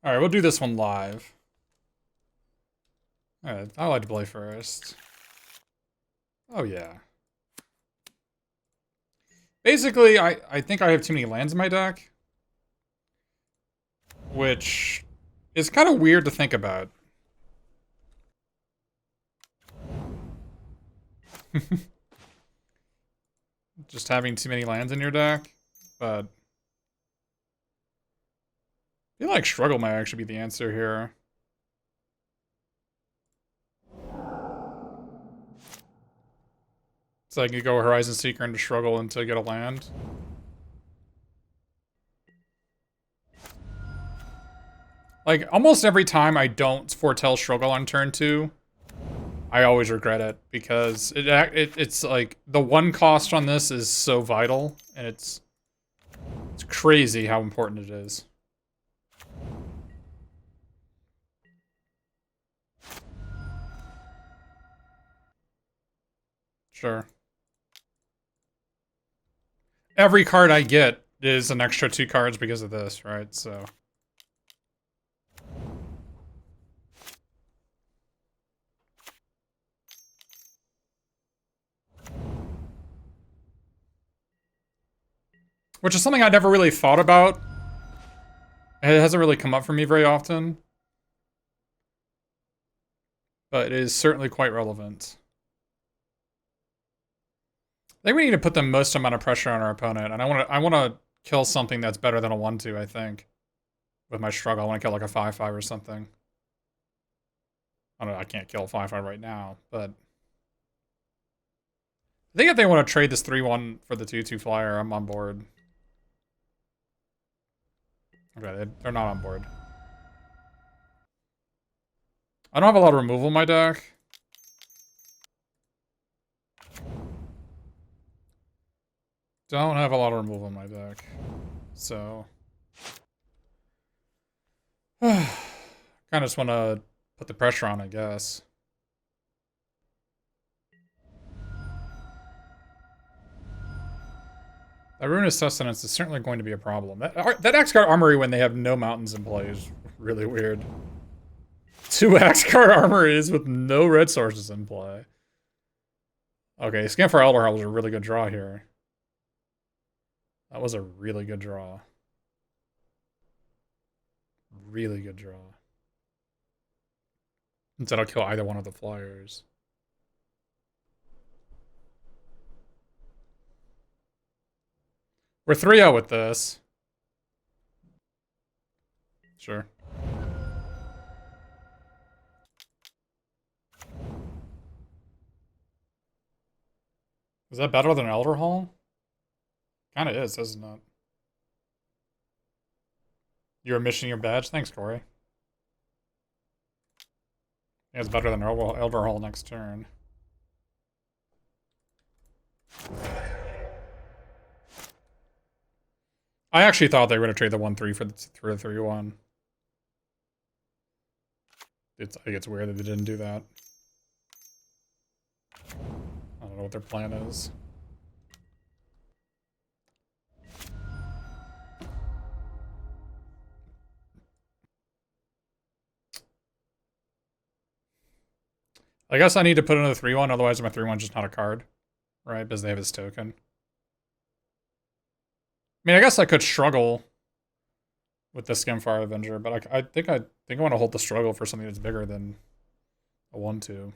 Alright, we'll do this one live. Alright, I like to play first. Oh yeah. Basically, I think I have too many lands in my deck. Which is kind of weird to think about. Just having too many lands in your deck. But I feel like struggle might actually be the answer here. So I can go Horizon Seeker into struggle until get a land. Like, almost every time I don't foretell struggle on turn 2, I always regret it, because it's like, the one cost on this is so vital, and it's crazy how important it is. Sure. Every card I get is an extra 2 cards because of this, right? So... which is something I never really thought about. It hasn't really come up for me very often. But it is certainly quite relevant. I think we need to put the most amount of pressure on our opponent, and I want to kill something that's better than a 1/2, I think. With my struggle, I want to kill like a 5/5 or something. I don't know, I can't kill a 5/5 right now, but... I think if they want to trade this 3/1 for the 2/2 flyer, I'm on board. Okay, they're not on board. I don't have a lot of removal in my deck. Don't have a lot of removal in my deck. So... kind of just want to put the pressure on, I guess. That Ruinous Sustenance is certainly going to be a problem. That X-Card Armory when they have no mountains in play is really weird. 2 X-Card Armories with no red sources in play. Okay, Scan for Elder Hell was a really good draw here. That was a really good draw. Really good draw. Instead I'll kill either one of the flyers. We're 3-0 with this. Sure. Is that better than Elder Hall? Kinda is, isn't it? You're missing your badge? Thanks, Corey. Yeah, it's better than Elder Hall next turn. I actually thought they were going to trade the 1/3 for the 3/1. I think it's weird that they didn't do that. I don't know what their plan is. I guess I need to put another 3/1, otherwise my 3/1's just not a card. Right, because they have his token. I mean, I guess I could struggle with the Skimfire Avenger, but I think I want to hold the struggle for something that's bigger than a 1/2.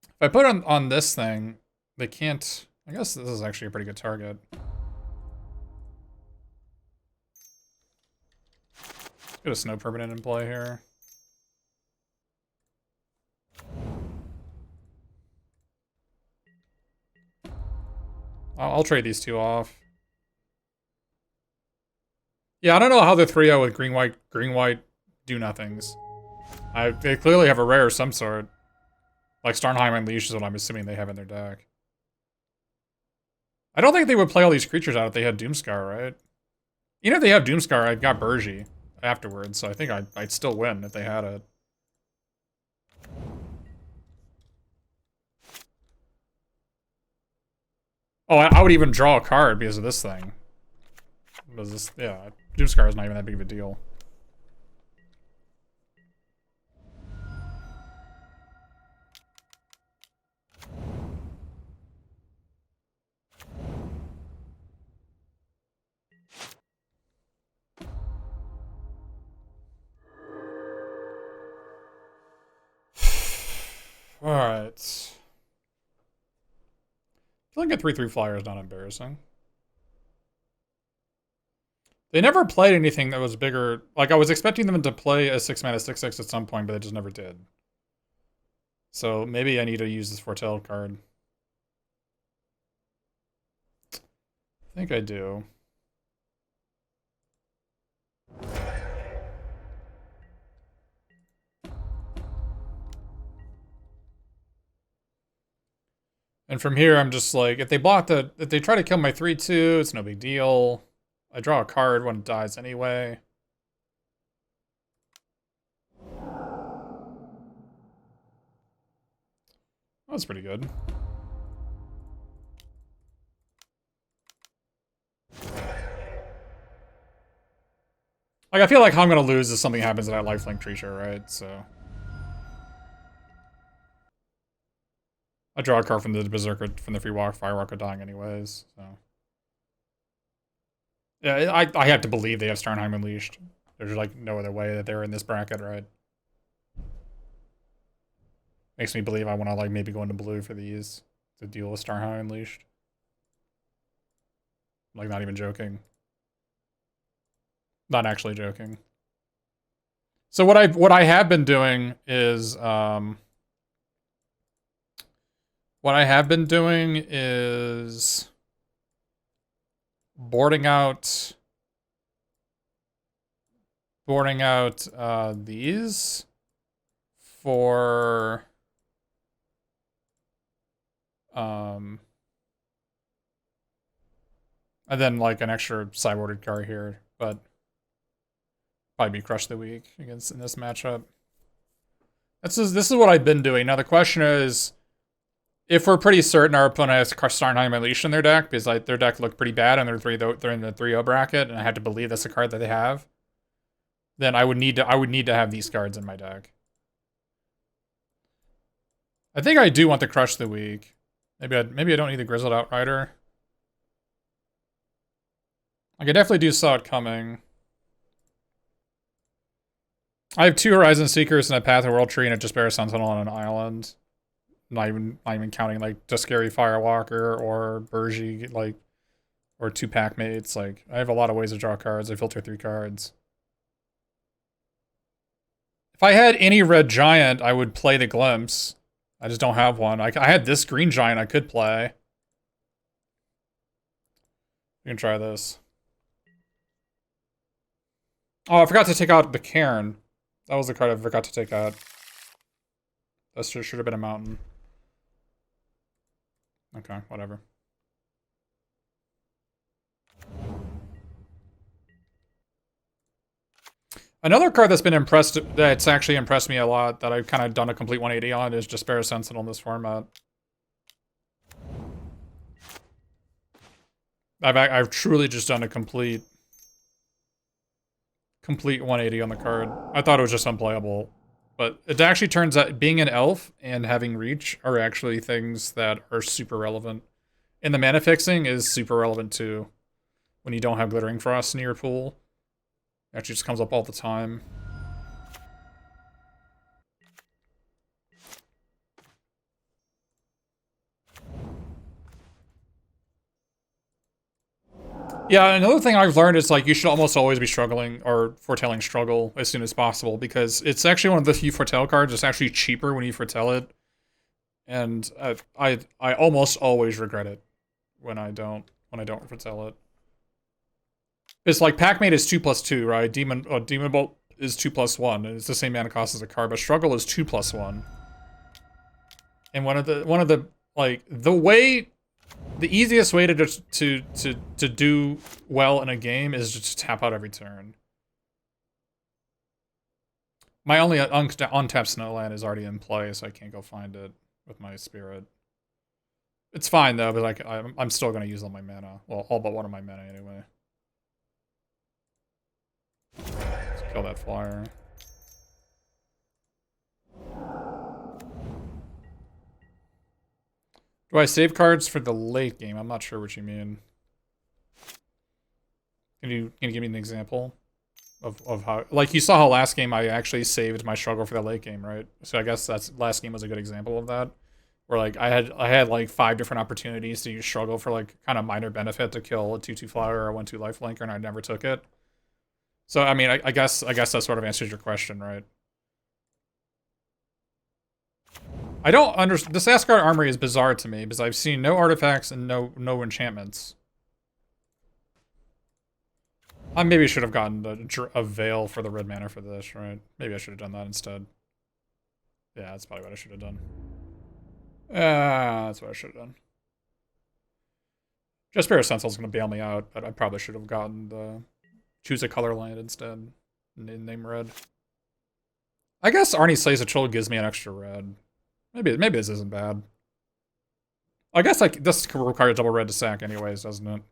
If I put it on this thing, they can't... I guess this is actually a pretty good target. Get a Snow Permanent in play here. I'll trade these 2 off. Yeah, I don't know how the 3-0 with green-white do-nothings. They clearly have a rare of some sort. Like Starnheim Unleashed is what I'm assuming they have in their deck. I don't think they would play all these creatures out if they had Doomscar, right? Even if they have Doomscar, I've got Burgi afterwards, so I think I'd still win if they had it. Oh, I would even draw a card because of this thing. Because this, yeah. Doomscar is not even that big of a deal. Alright. Killing a 3/3 flyer is not embarrassing. They never played anything that was bigger. Like, I was expecting them to play a 6-mana 6/6 at some point, but they just never did. So maybe I need to use this Foretell card. I think I do. And from here, I'm just like, if they try to kill my 3/2, it's no big deal. I draw a card when it dies anyway. That's pretty good. Like, I feel like how I'm gonna lose if something happens in that lifelink creature, right? So I draw a card from the Berserker from the Firewalker dying anyways, so. Yeah, I have to believe they have Starnheim Unleashed. There's like no other way that they're in this bracket, right? Makes me believe I want to like maybe go into blue for these to deal with Starnheim Unleashed. Like, not even joking. Not actually joking. So what I have been doing is boarding out these for and then like an extra sideboarded card here, but probably be Crush the Weak against in this matchup. This is what I've been doing. Now the question is, if we're pretty certain our opponent has Starnheim Unleashed in their deck, because like their deck looked pretty bad and they're in the 3/0 bracket, and I had to believe that's a card that they have, then I would need to have these cards in my deck. I think I do want to Crush the Weak. Maybe I don't need the Grizzled Outrider. I could definitely do Saw It Coming. I have 2 Horizon Seekers and a Path of World Tree and a Despair Sentinel on an island. Not even counting like Duskary Firewalker or Burji, like, or 2 pack mates. Like, I have a lot of ways to draw cards. I filter 3 cards. If I had any red giant, I would play the Glimpse. I just don't have one. I had this green giant I could play. We can try this. Oh, I forgot to take out the Cairn. That was the card I forgot to take out. That should have been a mountain. Okay, whatever. Another card that's actually impressed me a lot, that I've kind of done a complete 180 on, is Despair Sentinel in this format. I've truly just done a complete 180 on the card. I thought it was just unplayable, but it actually turns out being an elf and having reach are actually things that are super relevant. And the mana fixing is super relevant too. When you don't have Glittering Frost in your pool, it actually just comes up all the time. Yeah, another thing I've learned is like you should almost always be struggling or foretelling struggle as soon as possible, because it's actually one of the few foretell cards that's actually cheaper when you foretell it, and I almost always regret it when I don't foretell it. It's like Packmate is 2/2, right? Demon Bolt is 2/1, and it's the same mana cost as a card, but Struggle is 2/1. And one of the like the easiest way to do well in a game is just to tap out every turn. My only untapped Snowland is already in play, so I can't go find it with my Spirit. It's fine though, but like I'm still gonna use all my mana. Well, all but one of my mana anyway. Kill that flyer. Do I save cards for the late game? I'm not sure what you mean. Can you give me an example of how, like, you saw how last game I actually saved my struggle for the late game, right? So I guess that's last game was a good example of that. Where like I had like 5 different opportunities to use struggle for like kind of minor benefit to kill a 2/2 flyer or a 1/2 lifelinker, and I never took it. So I mean, I guess that sort of answers your question, right? I don't understand. This Asgard armory is bizarre to me because I've seen no artifacts and no enchantments. I maybe should have gotten a veil for the red mana for this, right? Maybe I should have done that instead. Yeah, that's probably what I should have done. That's what I should have done. Just Spirit Sentinel's gonna bail me out, but I probably should have gotten the choose a color land instead. Name red. I guess Arnie Slays a Troll gives me an extra red. Maybe this isn't bad. I guess like this could require double red to sack anyways, doesn't it?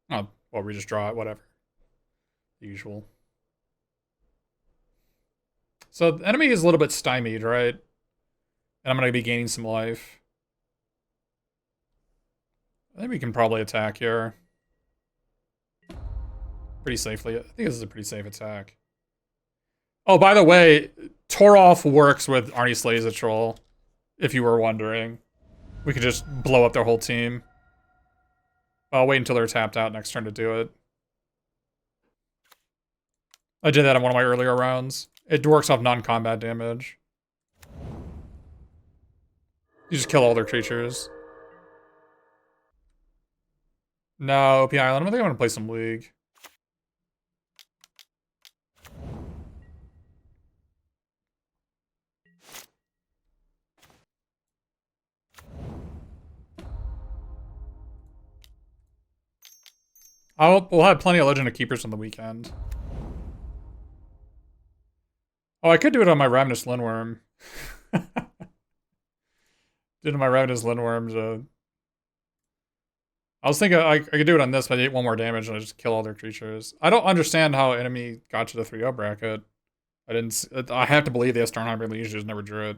Oh, well, we just draw it, whatever. Usual. So the enemy is a little bit stymied, right? And I'm going to be gaining some life. I think we can probably attack here. Pretty safely. I think this is a pretty safe attack. Oh, by the way, Torolf works with Arnie Slays a Troll, if you were wondering. We could just blow up their whole team. I'll wait until they're tapped out next turn to do it. I did that in one of my earlier rounds. It works off non-combat damage. You just kill all their creatures. No, OP Island. I think I'm gonna play some League. We'll have plenty of Legend of Keepers on the weekend. Oh, I could do it on my Ravenous Lindworm. Did my Ravenous Lindworm. I was thinking I could do it on this, but I get 1 more damage and I just kill all their creatures. I don't understand how enemy got to the 3-0 bracket. I have to believe the Starnheimer Legions never drew it.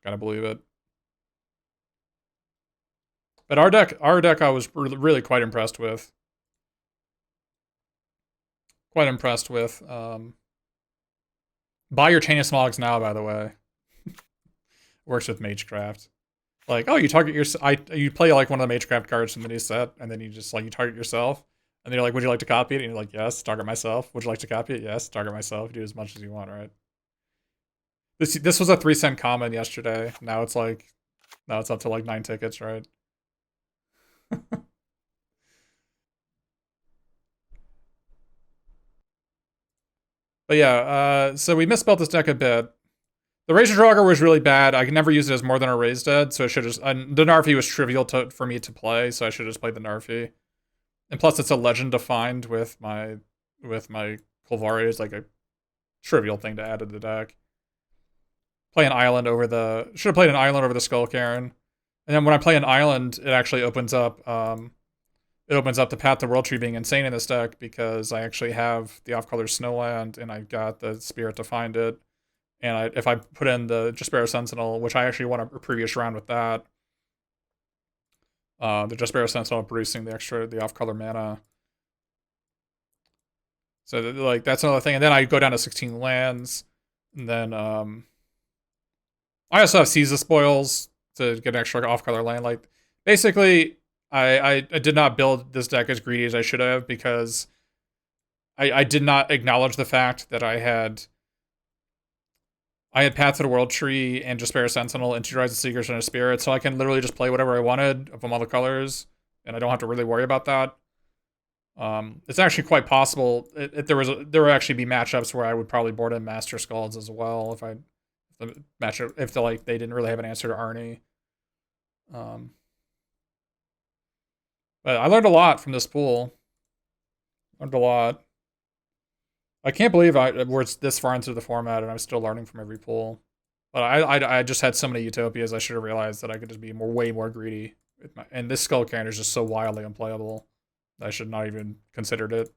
Gotta believe it. But our deck I was really quite impressed with. Quite impressed with. Buy your Chain of Smogs now, by the way. Works with Magecraft. Like, oh, you target you play like one of the Magecraft cards from the new set, and then you just like you target yourself, and then you're like, would you like to copy it? And you're like, yes, target myself. Would you like to copy it? Yes, target myself. Do as much as you want, right? This was a 3-cent common yesterday. Now it's up to like 9 tickets, right? But yeah, so we misspelled this deck a bit. The Razor Draugr was really bad. I could never use it as more than a Raised Dead, so I should just... the Narfi was trivial for me to play, so I should just play the Narfi. And plus, it's a legend defined with my Kolvari. It's like a trivial thing to add to the deck. Play an island over the... Should have played an island over the Skull Karen. And then when I play an island, it actually opens up... it opens up the Path to World Tree being insane in this deck because I actually have the off-color Snowland, and I've got the Spirit to find it. And if I put in the Jaspera Sentinel, which I actually won a previous round with that, the Jaspera Sentinel producing the off-color mana. So like that's another thing. And then I go down to 16 lands, and then I also have Seize the Spoils to get an extra off-color land. Like basically, I did not build this deck as greedy as I should have because I did not acknowledge the fact that I had Path to the World Tree and Jaspera Sentinel and 2 Rise of Seekers and a Spirit, so I can literally just play whatever I wanted from all the colors, and I don't have to really worry about that. It's actually quite possible. There would actually be matchups where I would probably board in Master Skulls as well if they didn't really have an answer to Arnie. But I learned a lot from this pool. Learned a lot. I can't believe we're this far into the format and I'm still learning from every pool. But I just had so many Utopias, I should have realized that I could just be way more greedy. And this Skull Cannon is just so wildly unplayable. I should not even considered it.